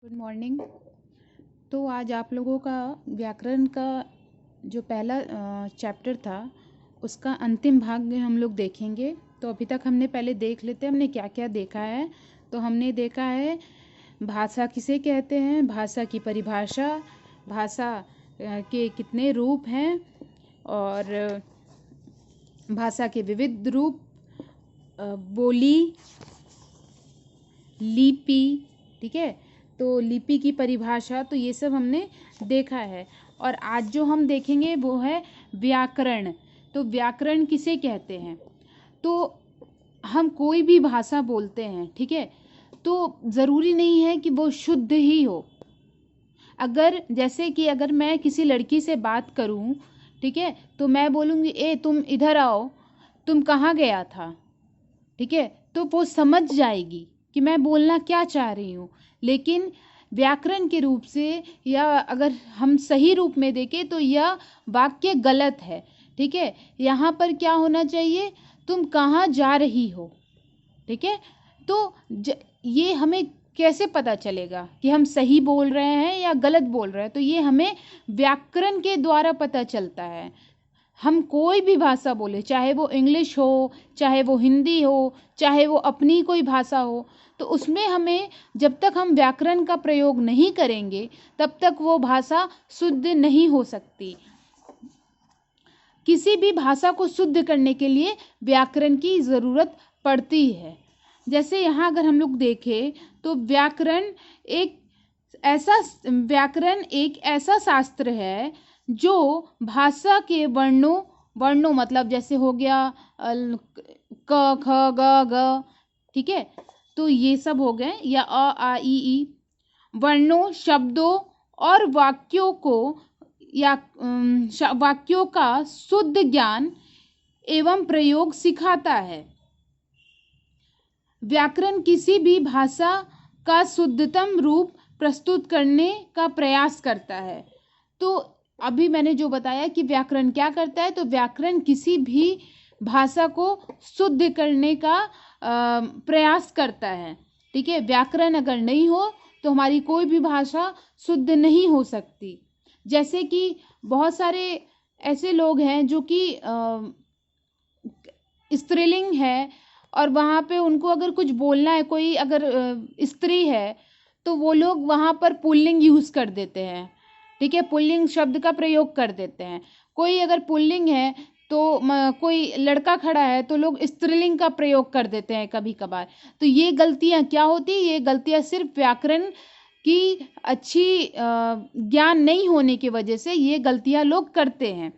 Good morning. तो आज आप लोगों का व्याकरण का जो पहला चैप्टर था उसका अंतिम भाग में हम लोग देखेंगे। तो अभी तक हमने पहले देख लेते हैं हमने क्या क्या देखा है। तो हमने देखा है भाषा किसे कहते हैं, भाषा की परिभाषा, भाषा के कितने रूप हैं और भाषा के विविध रूप, बोली, लिपि, ठीक है। तो लिपि की परिभाषा, तो ये सब हमने देखा है। और आज जो हम देखेंगे वो है व्याकरण। तो व्याकरण किसे कहते हैं? तो हम कोई भी भाषा बोलते हैं, ठीक है, तो ज़रूरी नहीं है कि वो शुद्ध ही हो। अगर जैसे कि अगर मैं किसी लड़की से बात करूं, ठीक है, तो मैं बोलूँगी ए तुम इधर आओ, तुम कहाँ गया था, ठीक है, तो वो समझ जाएगी कि मैं बोलना क्या चाह रही हूँ। लेकिन व्याकरण के रूप से या अगर हम सही रूप में देखें तो यह वाक्य गलत है, ठीक है। यहाँ पर क्या होना चाहिए, तुम कहाँ जा रही हो, ठीक है। तो ये हमें कैसे पता चलेगा कि हम सही बोल रहे हैं या गलत बोल रहे हैं? तो ये हमें व्याकरण के द्वारा पता चलता है। हम कोई भी भाषा बोले, चाहे वो इंग्लिश हो, चाहे वो हिंदी हो, चाहे वो अपनी कोई भाषा हो, तो उसमें हमें जब तक हम व्याकरण का प्रयोग नहीं करेंगे तब तक वो भाषा शुद्ध नहीं हो सकती। किसी भी भाषा को शुद्ध करने के लिए व्याकरण की ज़रूरत पड़ती है। जैसे यहाँ अगर हम लोग देखें तो व्याकरण एक ऐसा शास्त्र है जो भाषा के वर्णों मतलब जैसे हो गया क ख ग घ, ठीक है, तो ये सब हो गए, या अ आ ई वर्णों, शब्दों और वाक्यों का शुद्ध ज्ञान एवं प्रयोग सिखाता है। व्याकरण किसी भी भाषा का शुद्धतम रूप प्रस्तुत करने का प्रयास करता है। तो अभी मैंने जो बताया कि व्याकरण क्या करता है, तो व्याकरण किसी भी भाषा को शुद्ध करने का प्रयास करता है, ठीक है। व्याकरण अगर नहीं हो तो हमारी कोई भी भाषा शुद्ध नहीं हो सकती। जैसे कि बहुत सारे ऐसे लोग हैं जो कि स्त्रीलिंग है और वहाँ पे उनको अगर कुछ बोलना है, कोई अगर स्त्री है तो वो लोग वहाँ पर पुल्लिंग यूज़ कर देते हैं, ठीक है, पुल्लिंग शब्द का प्रयोग कर देते हैं। कोई अगर पुल्लिंग है तो कोई लड़का खड़ा है तो लोग स्त्रीलिंग का प्रयोग कर देते हैं कभी कभार। तो ये गलतियाँ क्या होती है? ये गलतियाँ सिर्फ व्याकरण की अच्छी ज्ञान नहीं होने की वजह से ये गलतियाँ लोग करते हैं।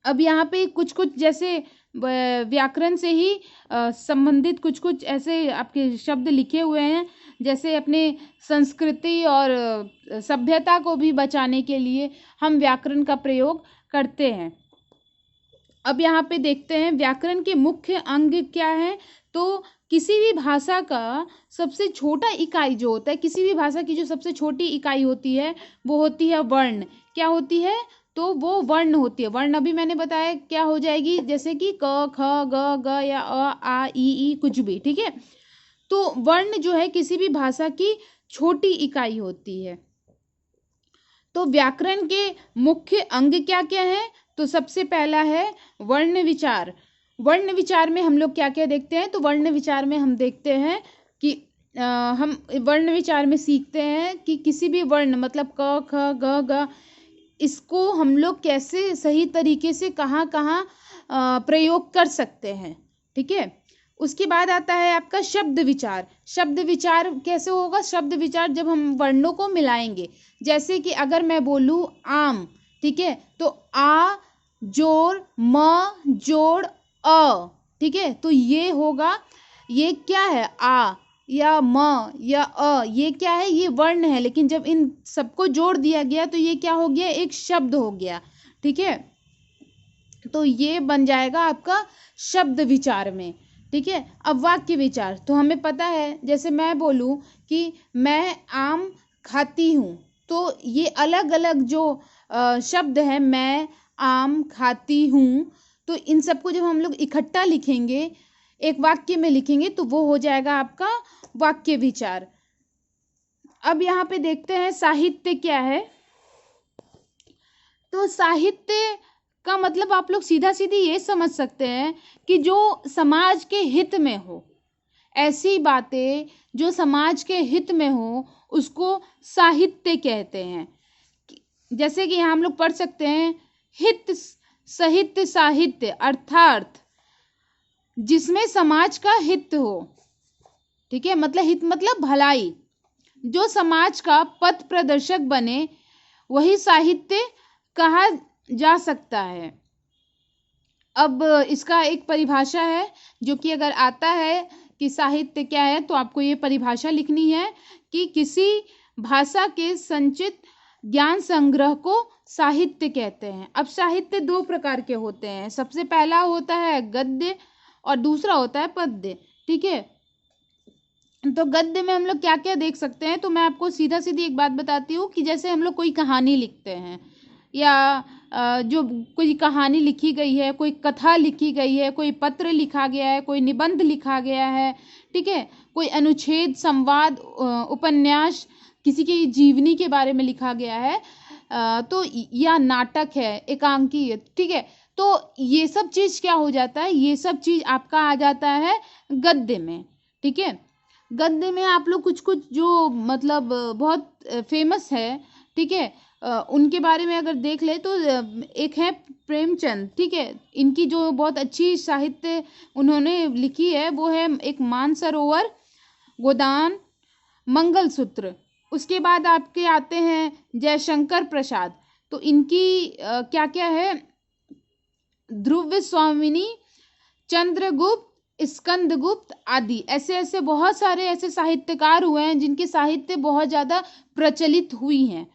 अब यहाँ पे कुछ कुछ जैसे व्याकरण से ही संबंधित कुछ कुछ ऐसे आपके शब्द लिखे हुए हैं, जैसे अपने संस्कृति और सभ्यता को भी बचाने के लिए हम व्याकरण का प्रयोग करते हैं। अब यहाँ पे देखते हैं व्याकरण के मुख्य अंग क्या है। तो किसी भी भाषा का सबसे छोटा इकाई जो होता है, किसी भी भाषा की जो सबसे छोटी इकाई होती है वो होती है वर्ण। क्या होती है? तो वो वर्ण होती है। वर्ण अभी मैंने बताया क्या हो जाएगी, जैसे कि क ख ग घ या अ आ ई कुछ भी, ठीक है। तो वर्ण जो है किसी भी भाषा की छोटी इकाई होती है। तो व्याकरण के मुख्य अंग क्या क्या है? तो सबसे पहला है वर्ण विचार। वर्ण विचार में हम लोग क्या क्या देखते हैं? तो वर्ण विचार में हम देखते हैं कि हम वर्ण विचार में सीखते हैं कि किसी भी वर्ण मतलब क ख ग घ, इसको हम लोग कैसे सही तरीके से कहाँ कहाँ प्रयोग कर सकते हैं, ठीक है। उसके बाद आता है आपका शब्द विचार। शब्द विचार कैसे होगा? शब्द विचार जब हम वर्णों को मिलाएंगे, जैसे कि अगर मैं बोलूँ आम, ठीक है, तो आ जोड़ म जोड़ अ, ठीक है, तो ये होगा, ये क्या है? आ या म या अ, ये क्या है? ये वर्ण है, लेकिन जब इन सबको जोड़ दिया गया तो ये क्या हो गया? एक शब्द हो गया, ठीक है। तो ये बन जाएगा आपका शब्द विचार में, ठीक है। अब वाक्य विचार, तो हमें पता है जैसे मैं बोलूँ कि मैं आम खाती हूँ, तो ये अलग अलग जो शब्द है, मैं आम खाती हूँ, तो इन सबको जब हम लोग इकट्ठा लिखेंगे, एक वाक्य में लिखेंगे, तो वो हो जाएगा आपका वाक्य विचार। अब यहाँ पे देखते हैं साहित्य क्या है। तो साहित्य का मतलब आप लोग सीधा सीधी ये समझ सकते हैं कि जो समाज के हित में हो, ऐसी बातें जो समाज के हित में हो उसको साहित्य कहते हैं। जैसे कि यहाँ हम लोग पढ़ सकते हैं, हित सहित साहित्य, अर्थात जिसमें समाज का हित हो। ठीक है, मतलब हित मतलब भलाई, जो समाज का पथ प्रदर्शक बने वही साहित्य कहा जा सकता है। अब इसका एक परिभाषा है जो कि अगर आता है कि साहित्य क्या है तो आपको ये परिभाषा लिखनी है कि किसी भाषा के संचित ज्ञान संग्रह को साहित्य कहते हैं। अब साहित्य दो प्रकार के होते हैं, सबसे पहला होता है गद्य और दूसरा होता है पद्य। ठीक है, तो गद्य में हम लोग क्या क्या देख सकते हैं, तो मैं आपको सीधा सीधी एक बात बताती हूँ कि जैसे हम लोग कोई कहानी लिखते हैं या जो कोई कहानी लिखी गई है, कोई कथा लिखी गई है, कोई पत्र लिखा गया है, कोई निबंध लिखा गया है, ठीक है, कोई अनुच्छेद, संवाद, उपन्यास, किसी की जीवनी के बारे में लिखा गया है, तो या नाटक है, एकांकी है, ठीक है, तो ये सब चीज़ क्या हो जाता है, ये सब चीज़ आपका आ जाता है गद्य में। ठीक है, गद्य में आप लोग कुछ कुछ जो मतलब बहुत फेमस है, ठीक है, उनके बारे में अगर देख ले तो एक है प्रेमचंद। ठीक है, इनकी जो बहुत अच्छी साहित्य उन्होंने लिखी है वो है एक मानसरोवर, गोदान, मंगलसूत्र। उसके बाद आपके आते हैं जयशंकर प्रसाद, तो इनकी क्या क्या है, ध्रुव स्वामिनी, चंद्रगुप्त, स्कंदगुप्त आदि, ऐसे ऐसे बहुत सारे ऐसे साहित्यकार हुए हैं जिनकी साहित्य बहुत ज़्यादा प्रचलित हुई हैं।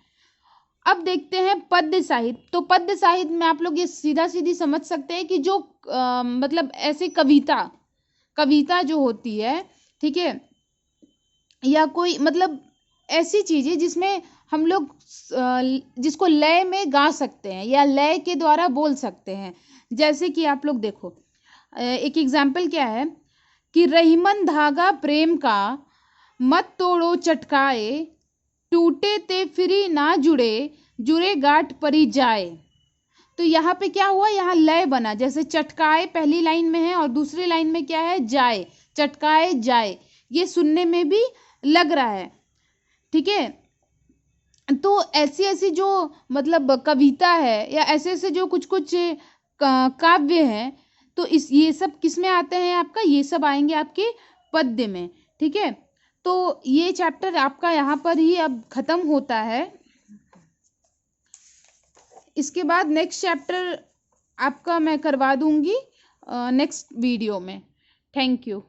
अब देखते हैं पद्य साहित्य। तो पद्य साहित्य में आप लोग ये सीधा सीधी समझ सकते हैं कि जो मतलब ऐसे कविता जो होती है, ठीक है, या कोई मतलब ऐसी चीज़ें जिसमें हम लोग जिसको लय में गा सकते हैं या लय के द्वारा बोल सकते हैं। जैसे कि आप लोग देखो, एक एग्जाम्पल क्या है कि रहीमन धागा प्रेम का, मत तोड़ो चटकाए, टूटे ते फिरी ना जुड़े, जुड़े गांठ परी जाए। तो यहाँ पे क्या हुआ, यहाँ लय बना, जैसे चटकाए पहली लाइन में है और दूसरी लाइन में क्या है, जाए, चटकाए जाए, ये सुनने में भी लग रहा है। ठीक है, तो ऐसी ऐसी जो मतलब कविता है या ऐसे ऐसे जो कुछ कुछ काव्य हैं, तो ये सब किस में आते हैं, आपका ये सब आएंगे आपके पद्य में। ठीक है, तो ये चैप्टर आपका यहाँ पर ही अब खत्म होता है। इसके बाद नेक्स्ट चैप्टर आपका मैं करवा दूंगी नेक्स्ट वीडियो में। Thank you.